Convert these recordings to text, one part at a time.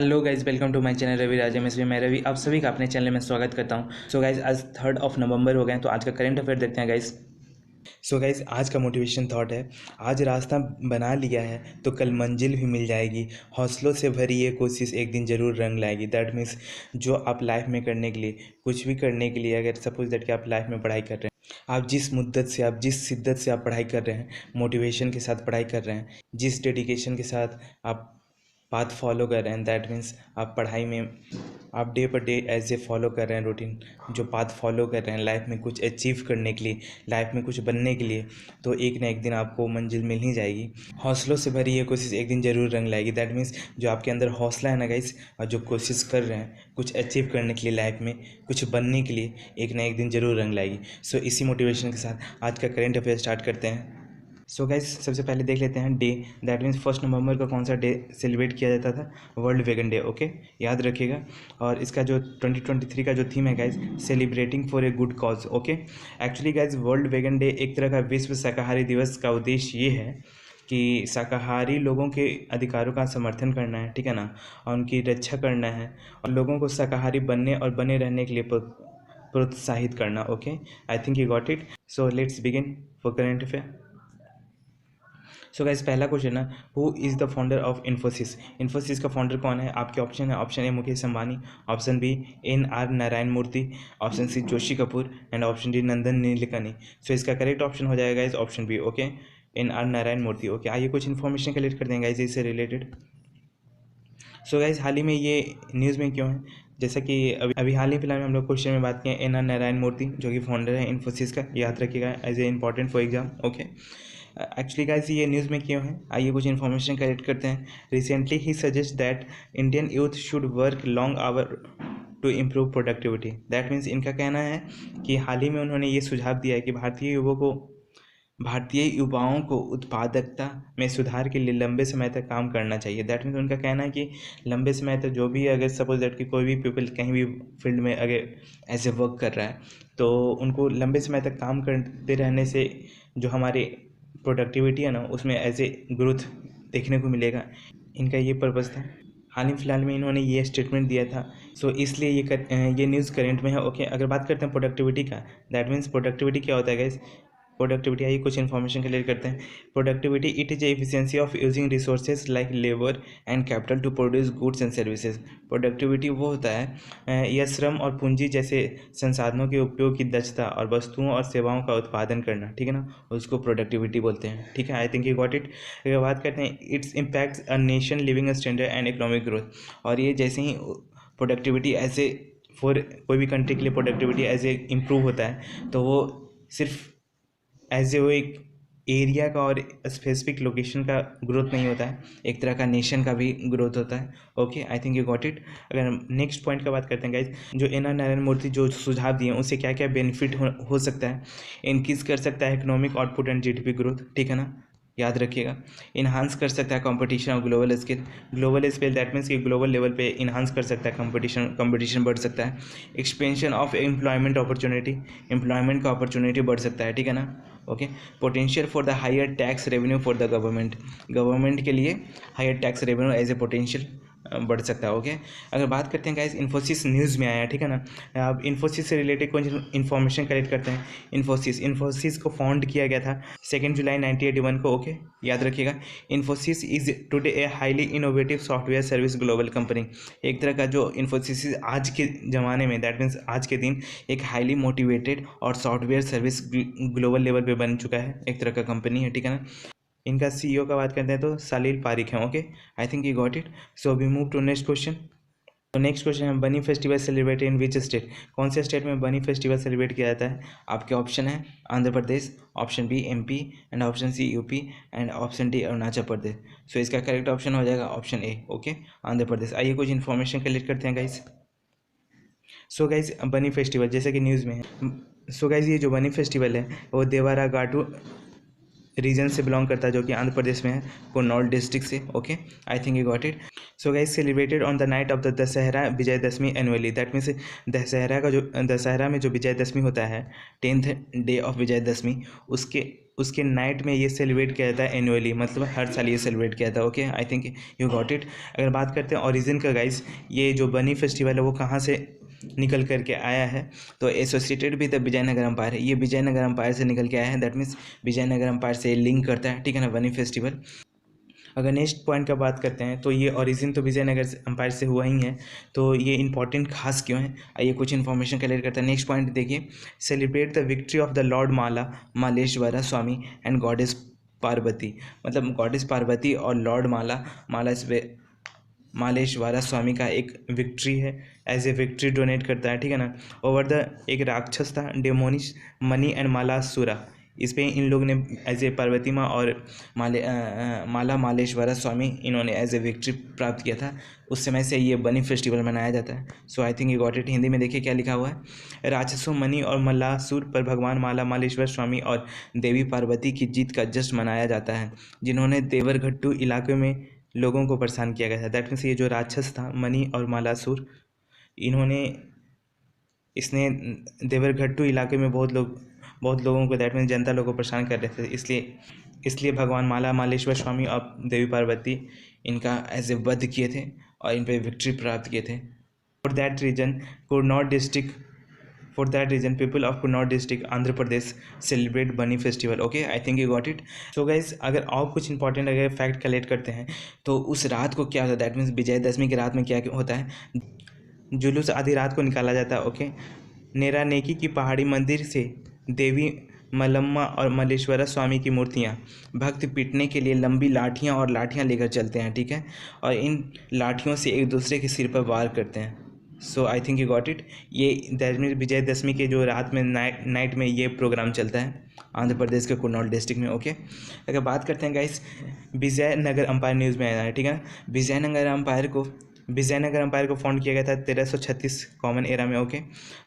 Hello guys, welcome to my channel Ravi Raja में मैं रवि आप सभी का अपने चैनल में स्वागत करता हूं। सो गाइज, आज 3 नवंबर हो गए हैं, तो आज का करंट अफेयर देखते हैं गाइज। सो गाइज, आज का मोटिवेशन थॉट है, आज रास्ता बना लिया है तो कल मंजिल भी मिल जाएगी। हौसलों से भरी ये कोशिश एक दिन ज़रूर रंग लाएगी। दैट मीन्स जो आप लाइफ में करने के लिए, कुछ भी करने के लिए, अगर सपोज दैट कि आप लाइफ में पढ़ाई कर रहे हैं, आप जिस मुद्दत से, आप जिस शिद्दत से आप पढ़ाई कर रहे हैं, मोटिवेशन के साथ पढ़ाई कर रहे हैं, जिस डेडिकेशन के साथ आप पाथ फॉलो कर रहे हैं, दैट मीन्स आप पढ़ाई में आप डे पर डे ऐसे फॉलो कर रहे हैं रूटीन, जो पाथ फॉलो कर रहे हैं लाइफ में कुछ अचीव करने के लिए, लाइफ में कुछ बनने के लिए, तो एक ना एक दिन आपको मंजिल मिल ही जाएगी। हौसलों से भरी ये कोशिश एक दिन ज़रूर रंग लाएगी। दैट मीन्स जो आपके अंदर हौसला है ना गाइस, और जो कोशिश कर रहे हैं कुछ अचीव करने के लिए, लाइफ में कुछ बनने के लिए, एक ना एक दिन ज़रूर रंग लाएगी। सो इसी मोटिवेशन के साथ आज का करेंट अफेयर स्टार्ट करते हैं। सो गाइस, सबसे पहले देख लेते हैं डे। दैट मीन्स 1 नवंबर को कौन सा डे सेलिब्रेट किया जाता था? World vegan day. ओके, याद रखिएगा। और इसका जो 2023 का जो थीम है guys, celebrating for a good cause. Okay, actually guys world vegan day एक तरह का विश्व शाकाहारी दिवस का उद्देश्य ये है कि शाकाहारी लोगों के अधिकारों का समर्थन करना है, ठीक है ना, और उनकी रक्षा करना है, और लोगों को शाकाहारी बनने और बने रहने के लिए प्रोत्साहित करना। Okay, I think you got it. So let's begin for current affair. So guys, पहला क्वेश्चन है, who is the founder of Infosys? Infosys का फाउंडर कौन है? आपके ऑप्शन है, option A Mukesh Ambani, option B NR Narayan Murthy, option C Joshi Kapoor, and option D Nandan Nilekani. So इसका correct option हो जाएगा इस option B. Okay, NR Narayan Murthy. Okay, आइए कुछ इन्फॉर्मेशन कलेक्ट कर देंगे गाइस इससे रिलेटेड। सो गाइस, हाल ही में ये न्यूज़ में क्यों है? जैसा कि अभी हाल ही फिलहाल में हम लोग क्वेश्चन में बात किए NR नारायण मूर्ति, जो कि फाउंडर है इन्फोसिस का, याद रखिएगा as a important for exam. Okay, actually guys ये न्यूज़ में क्यों है, आइए कुछ इन्फॉर्मेशन कलेक्ट करते हैं। रिसेंटली ही suggest that Indian youth should work long hour to improve productivity. That means इनका कहना है कि हाल ही में उन्होंने ये सुझाव दिया है कि भारतीय युवाओं को उत्पादकता में सुधार के लिए लंबे समय तक काम करना चाहिए। दैट मीन्स उनका कहना है कि लंबे समय तक जो भी, अगर सपोज दैट कि कोई भी पीपल कहीं भी फील्ड में अगर ऐसे वर्क कर रहा है, तो उनको लंबे समय तक काम करते रहने से जो हमारी प्रोडक्टिविटी है ना, उसमें ऐसे ग्रोथ देखने को मिलेगा। इनका ये पर्पज़ था। हाल ही फिलहाल में इन्होंने ये स्टेटमेंट दिया था, सो इसलिए ये न्यूज़ करेंट में है। ओके, अगर बात करते हैं प्रोडक्टिविटी का, दैट मीन्स प्रोडक्टिविटी क्या होता है गाइस? प्रोडक्टिविटी, आइए कुछ इन्फॉर्मेशन क्लियर करते हैं। Productivity it is efficiency of using resources like labour and capital to produce goods and services. Productivity वो होता है यह श्रम और पूंजी जैसे संसाधनों के उपयोग की दक्षता और वस्तुओं और सेवाओं का उत्पादन करना, ठीक है ना, उसको प्रोडक्टिविटी बोलते हैं। ठीक है, आई थिंक यू गॉट इट। अगर बात करते हैं it's impacts a nation living standard and economic growth, और ये जैसे ही प्रोडक्टिविटी ऐसे फॉर कोई भी कंट्री के लिए प्रोडक्टिविटी ऐसे इम्प्रूव होता है, तो वो सिर्फ एज ए वो एक एरिया का और स्पेसिफिक लोकेशन का ग्रोथ नहीं होता है, एक तरह का नेशन का भी ग्रोथ होता है। Okay, I think you got it. अगर हम नेक्स्ट पॉइंट का बात करते हैं गाइज, जो NR नारायण मूर्ति जो सुझाव दिए उससे क्या क्या बेनिफिट हो सकता है? इंक्रीज कर सकता है economic output and GDP growth, ठीक है ना, याद रखिएगा। इन्हांस कर सकता है कंपटीशन और ग्लोबल स्केल, दैट मीन्स कि ग्लोबल लेवल पे इन्हांस कर सकता है कंपटीशन बढ़ सकता है। एक्सपेंशन ऑफ एम्प्लॉयमेंट एम्प्लॉयमेंट का अपॉर्चुनिटी बढ़ सकता है, ठीक है ना। Okay, potential for the higher tax revenue for the government के लिए higher tax revenue as a potential बढ़ सकता है। ओके, अगर बात करते हैं गाइस, इन्फोसिस न्यूज़ में आया, ठीक है ना। अब इन्फोसिस से रिलेटेड कुछ इन्फॉर्मेशन कलेक्ट करते हैं। इन्फोसिस को फाउंड किया गया था 2 जुलाई 1981 को। ओके, याद रखिएगा। Infosys is today a highly innovative software service global company. एक तरह का जो इन्फोसिस आज के ज़माने में, दैट मीन्स आज के दिन एक हाईली मोटिवेटेड और सॉफ्टवेयर सर्विस ग्लोबल लेवल पे बन चुका है, एक तरह का कंपनी है, ठीक है ना। इनका CEO का बात करते हैं तो सलील पारिक है। Okay, I think you got it. So we move to next question. तो नेक्स्ट क्वेश्चन है, Banni festival celebrate in which state? कौन से स्टेट में बनी फेस्टिवल सेलिब्रेट किया जाता है? आपके ऑप्शन है Andhra Pradesh, option B MP, and option C UP, and option D Arunachal Pradesh. So इसका करेक्ट ऑप्शन हो जाएगा option A. Okay, Andhra Pradesh. आइए कुछ इन्फॉर्मेशन कलेक्ट करते हैं guys. So guys, Banni festival जैसे कि न्यूज़ में है। सो गाइस, ये जो बनी फेस्टिवल है वो देवारा घाटू रीजन से बिलोंग करता है जो कि आंध्र प्रदेश में है, कुर्नूल डिस्ट्रिक्ट से। Okay, I think you got it. So guys, celebrated on the night of the Dussehra Vijayadashami annually. That means Dussehra में जो विजयदशमी होता है, 10th डे ऑफ विजयदशमी, उसके नाइट में ये सेलिब्रेट किया जाता है एनुअली, मतलब हर साल ये सेलिब्रेट किया जाता है। Okay, I think you got it. अगर बात करते हैं ओरिजिन का गाइस, ये जो बनी फेस्टिवल है वो कहाँ से निकल करके आया है, तो associated with the Vijayanagara empire, ये विजयनगर अम्पायर से निकल के आया है। दैट मीन्स विजयनगर अम्पायर से लिंक करता है, ठीक है ना, बनी फेस्टिवल। अगर नेक्स्ट पॉइंट का बात करते हैं तो ये ओरिजिन तो विजयनगर अम्पायर से हुआ ही है, तो ये इंपॉर्टेंट खास क्यों है, आइए कुछ इन्फॉर्मेशन कलेक्ट करते हैं। नेक्स्ट पॉइंट देखिए, celebrate the victory of the lord Maleshwara Swami and goddess Parvati. मतलब गॉडेस पार्वती और लॉर्ड मालेश्वरा स्वामी का एक विक्ट्री है, एज ए विक्ट्री डोनेट करता है, ठीक है ना, ओवर द एक राक्षस था डेमोनिश मनी एंड मालासुरा। इस पे इन लोग ने एज ए पार्वती माँ और मालेश्वरा स्वामी, इन्होंने एज ए विक्ट्री प्राप्त किया था। उस समय से ये बनी फेस्टिवल मनाया जाता है। So I think you got it. Hindi में देखिए क्या लिखा हुआ है, राक्षसों मनी और मल्लासुर पर भगवान मालेश्वर स्वामी और देवी पार्वती की जीत का जश्न मनाया जाता है, जिन्होंने देवरघट्टू इलाके में लोगों को परेशान किया गया था। दैट मीन्स ये जो राक्षस था मनी और मालासुर, इसने देवरघट्टू इलाके में बहुत लोगों को, दैट मीन्स जनता लोगों को परेशान कर रहे थे। इसलिए भगवान मालेश्वर स्वामी और देवी पार्वती इनका एज ए वध किए थे और इन पर विक्ट्री प्राप्त किए थे। For that reason people of Kurnool district Andhra Pradesh celebrate Banni festival. Okay, I think you got it. So guys, अगर और कुछ इंपॉर्टेंट अगर फैक्ट कलेक्ट करते हैं तो उस रात को क्या होता है, दैट मीन्स विजयदशमी की रात में क्या होता है, जुलूस आधी रात को निकाला जाता है। ओके, नेरानेकी की पहाड़ी मंदिर से देवी मलम्मा और मल्लेश्वरा स्वामी की मूर्तियाँ भक्त पीटने के लिए लंबी लाठियाँ लेकर चलते हैं, ठीक है, और इन लाठियों से एक दूसरे के सिर पर वार करते हैं। So I think you got it. ये दैट मीन्स विजयदशमी के जो रात में नाइट में ये प्रोग्राम चलता है आंध्र प्रदेश के कुर्नूल डिस्ट्रिक्ट में। ओके, अगर बात करते हैं गाइस, विजयनगर अम्पायर न्यूज़ में आया है, ठीक है ना, विजयनगर अम्पायर को फाउंड किया गया था 1336 कॉमन एरा में। ओके,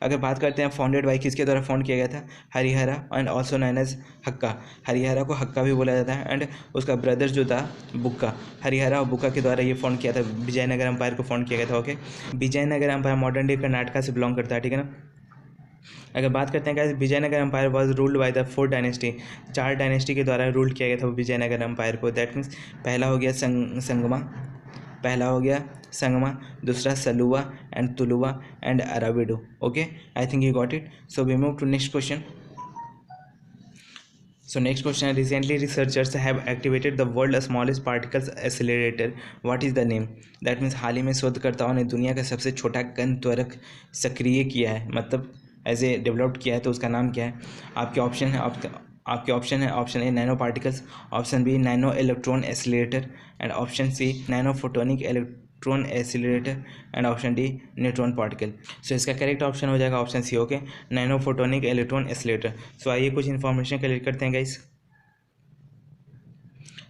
अगर बात करते हैं फाउंडेड बाई, किसके द्वारा फाउंड किया गया था, Harihara and also known as Hakka. Harihara को हक्का भी बोला जाता है, एंड उसका ब्रदर जो था बुक्का, हरिहरा और बुक्का के द्वारा ये फाउंड किया था, विजयनगर अम्पायर को फाउंड किया गया था। Okay, Vijayanagara empire modern day Karnataka से बिलोंग करता है, ठीक है ना। अगर बात करते हैं guys, Vijayanagara empire was ruled by the 4 dynasty, 4 dynasty के द्वारा रूल किया गया था विजयनगर अम्पायर को। दैट मीन्स पहला हो गया संगमा, दूसरा Saluva and Tuluva and Aravidu. Okay, I think you got it. So we move to next question. So next question, recently researchers have activated the world's smallest particles accelerator. What is the name? That means हाल ही में शोधकर्ताओं ने दुनिया का सबसे छोटा कण त्वरक सक्रिय किया है, मतलब एज ए डेवलप्ड किया है, तो उसका नाम क्या है। आपके ऑप्शन है option A nano particles, option B nano electron oscillator, and option C nano photonic electron oscillator, and option D neutron particle. So इसका करेक्ट ऑप्शन हो जाएगा option C. Okay, nano photonic electron oscillator. So आइए कुछ information collect करते हैं guys.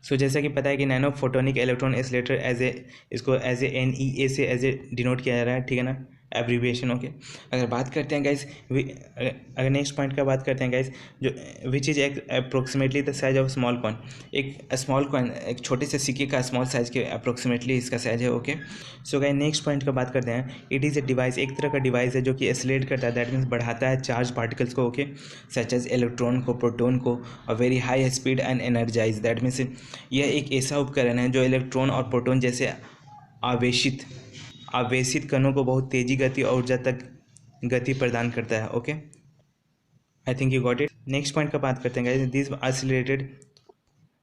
सो जैसा कि पता है कि नैनो फोटोनिक इलेक्ट्रॉन एसिलेटर इसको एज ए NEA से एज ए डिनोट किया जा रहा है, ठीक है ना, एब्रीविएशन। ओके, अगर बात करते हैं गाइस, अगर नेक्स्ट पॉइंट का बात करते हैं गाइस, जो which is approximately the size of small coin, एक स्मॉल कॉइन, एक छोटे से सिक्के का स्मॉल साइज के अप्रोक्सीमेटली इसका साइज है। Okay, so guys next point का बात करते हैं, इट इज़ ए डिवाइस, एक तरह का डिवाइस है जो कि एसिलेट करता है, दैट मीन्स बढ़ाता है चार्ज पार्टिकल्स को। ओके, सच एज इलेक्ट्रॉन को, प्रोटोन को, और very high speed and energise. That means यह एक ऐसा उपकरण है जो इलेक्ट्रॉन और प्रोटोन जैसे आवेशित कणों को बहुत तेजी गति और ऊर्जा तक गति प्रदान करता है। Okay, I think you got it. Next point का बात करते हैं guys,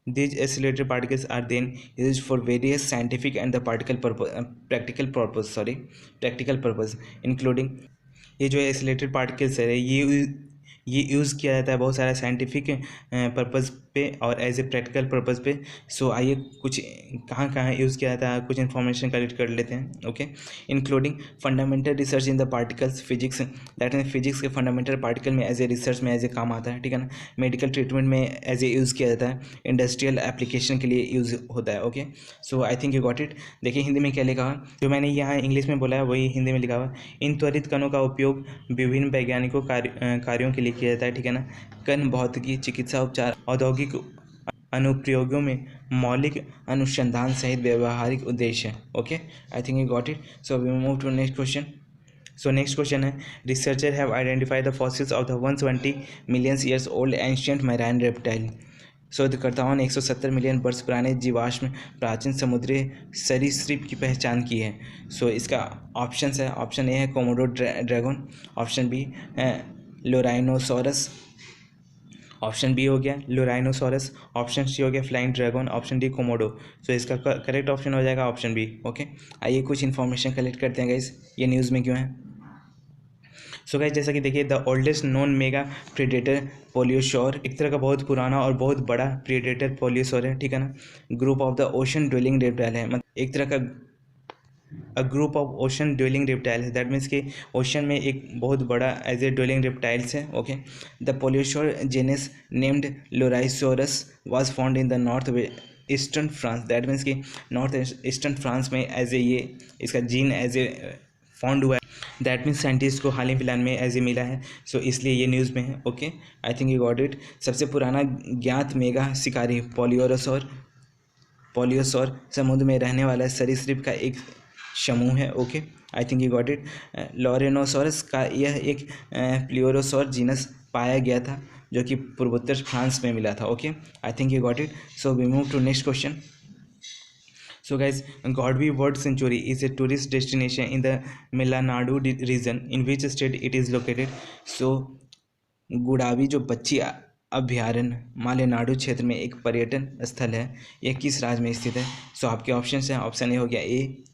these accelerated particles are then used for various scientific and the practical purpose including, ये जो एक्सीलरेटेड पार्टिकल्स है ये यूज़ किया जाता है बहुत सारा साइंटिफिक पर्पज़ पे और एज ए प्रैक्टिकल पर्पज़ पे। सो आइए कुछ कहाँ यूज़ किया जाता है, कुछ इन्फॉर्मेशन कलेक्ट कर लेते हैं। Okay, including fundamental research in the particles physics, that mean physics के फंडामेंटल पार्टिकल में एज ए रिसर्च में एज ए काम आता है, ठीक है ना। मेडिकल ट्रीटमेंट में एज ए यूज़ किया जाता है, इंडस्ट्रियल एप्लीकेशन के लिए यूज़ होता है। Okay, so I think you got it. देखिए हिंदी में क्या लिखा हुआ, जो मैंने यहाँ इंग्लिश में बोला है वही हिंदी में लिखा हुआ। इन त्वरित कणों का उपयोग विभिन्न वैज्ञानिकों कार्यों के लिए किया जाता है, ठीक है ना। कण भौतिकी, चिकित्सा उपचार, अनुप्रयोगों में मौलिक अनुसंधान सहित व्यवहारिक उद्देश्य है। Okay, I think you got it. So we move to next question. So next question है, researcher have identified the fossils of the 120 million years old ancient marine reptile. शोधकर्ताओं ने 170 मिलियन वर्ष पुराने जीवाश्म प्राचीन समुद्री सरीसृप की पहचान की है। सो इसका ऑप्शन है, ऑप्शन ए है Komodo dragon, option B Lorrainosaurus, option B हो गया लोराइनोसॉरस, ऑप्शन सी हो गया flying dragon, option D Komodo. So इसका करेक्ट ऑप्शन हो जाएगा ऑप्शन बी। ओके, आइए कुछ इन्फॉर्मेशन कलेक्ट करते हैं गाइस, ये न्यूज़ में क्यों है। सो गाइस जैसा कि देखिए, the oldest known mega predator pliosaur एक तरह का बहुत पुराना और बहुत बड़ा प्रीडेटर पोलियोशोर है, ठीक है ना। Group of the ocean dwelling reptile है, मतलब एक तरह का group of ocean dwelling reptile है। दैट मीन्स कि ओशन में एक बहुत बड़ा एज ए ड्वेलिंग रेप्टाइल्स है। Okay, the pliosaur genus named Lorrainosaurus was found in the north eastern France. That means कि नॉर्थ ईस्टर्न फ्रांस में एज ए ये इसका जीन एज ए फाउंड हुआ है। दैट मीन्स साइंटिस्ट को हाल ही फिलहाल में एज ए मिला है। सो इसलिए ये न्यूज़ में है। Okay, I think you got it. सबसे पुराना ज्ञात मेगा शिकारी पोलियोसोर समुद्र में रहने वाला सरीसृप का एक समूह है। Okay, I think you got it. Lorrainosaurus का यह एक प्लियोरोसोर जीनस पाया गया था जो कि पूर्वोत्तर फ्रांस में मिला था। Okay, I think you got it. So we move to next question. So guys, Godby Bird Sanctuary is a tourist destination in the Melanadu region. In which state it is located? So गुडावी जो पक्षी अभ्यारण्य मालेनाडु क्षेत्र में एक पर्यटन स्थल है, यह किस राज्य में स्थित है। सो आपके ऑप्शन हैं, ऑप्शन ए हो गया ए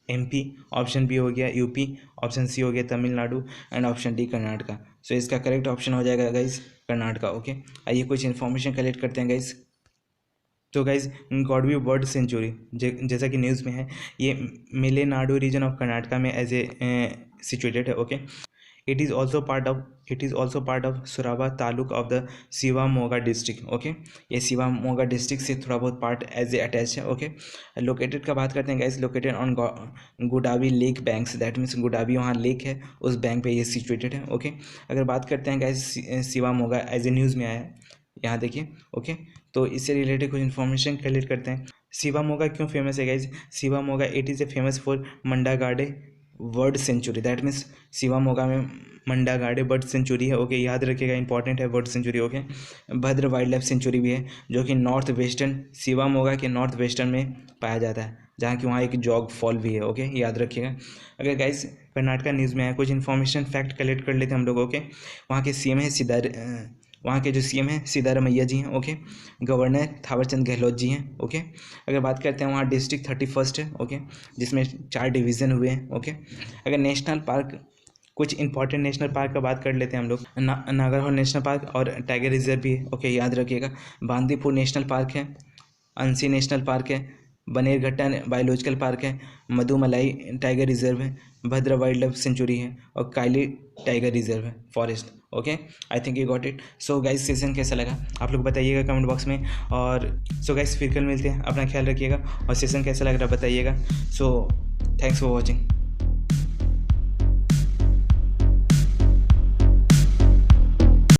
MP, ऑप्शन बी हो गया यूपी, ऑप्शन सी हो गया Tamil Nadu and option D Karnataka. So इसका करेक्ट ऑप्शन हो जाएगा गाइज कर्नाटका। ओके, आइए कुछ इन्फॉर्मेशन कलेक्ट करते हैं गाइज। तो गाइज गॉडवी बर्ड सेंचुरी जैसा कि न्यूज़ में है, ये मेलेनाडु रीजन ऑफ कर्नाटका में एज ए सिचुएटेड है। Okay, it is also part of Soraba taluk of the Shivamogga district. Okay, ये शिवामोगा डिस्ट्रिक्ट से थोड़ा बहुत पार्ट एज ए अटैच है। ओके, लोकेटेड का बात करते हैं guys, located on Gudavi lake banks. That means Gudavi वहाँ लेक है, उस बैंक पे ये सिचुएटेड है। ओके, अगर बात करते हैं guys Shivamogga as a news में आया है, यहाँ देखिए। ओके, तो इससे रिलेटेड कुछ इन्फॉर्मेशन कलेक्ट करते हैं। शिवामोगा क्यों फेमस है guys. Shivamogga it is a famous for Mandagadde bird sanctuary. That means Shivamogga में मंडागाडे बर्ड सेंचुरी है। ओके, याद रखिएगा, इंपॉर्टेंट है bird sanctuary. Okay, Bhadra wildlife sanctuary भी है जो कि नॉर्थ वेस्टर्न शिवामोगा के नॉर्थ वेस्टर्न में पाया जाता है, जहाँ की वहाँ एक जॉग फॉल भी है। ओके, याद रखिएगा। अगर गाइज कर्नाटका न्यूज़ में है, कुछ इन्फॉर्मेशन फैक्ट कलेक्ट कर लेते हैं हम लोग। ओके, वहाँ के CM है वहाँ के जो CM हैं सिद्धारमैया जी हैं। ओके, गवर्नर थावरचंद गहलोत जी हैं। ओके, अगर बात करते हैं वहाँ डिस्ट्रिक्ट 31 है। ओके, जिसमें 4 डिवीज़न हुए हैं। ओके, अगर नेशनल पार्क, कुछ इंपॉर्टेंट नेशनल पार्क का बात कर लेते हैं हम लोग। नागरहोल नेशनल पार्क और टाइगर रिजर्व भी है। ओके, याद रखिएगा। बांदीपुर नेशनल पार्क है, अंसी नेशनल पार्क है, बनेरघट्टा बायोलॉजिकल पार्क है, मधुमलाई टाइगर रिजर्व है, भद्र वाइल्ड लाइफ सेंचुरी है और काली टाइगर रिजर्व है forest. Okay, I think you got it. So guys session कैसा लगा आप लोग बताइएगा कमेंट बॉक्स में। और सो गाइस फिर कल मिलते हैं, अपना ख्याल रखिएगा और सेशन कैसा लग रहा बताइएगा। So thanks for watching.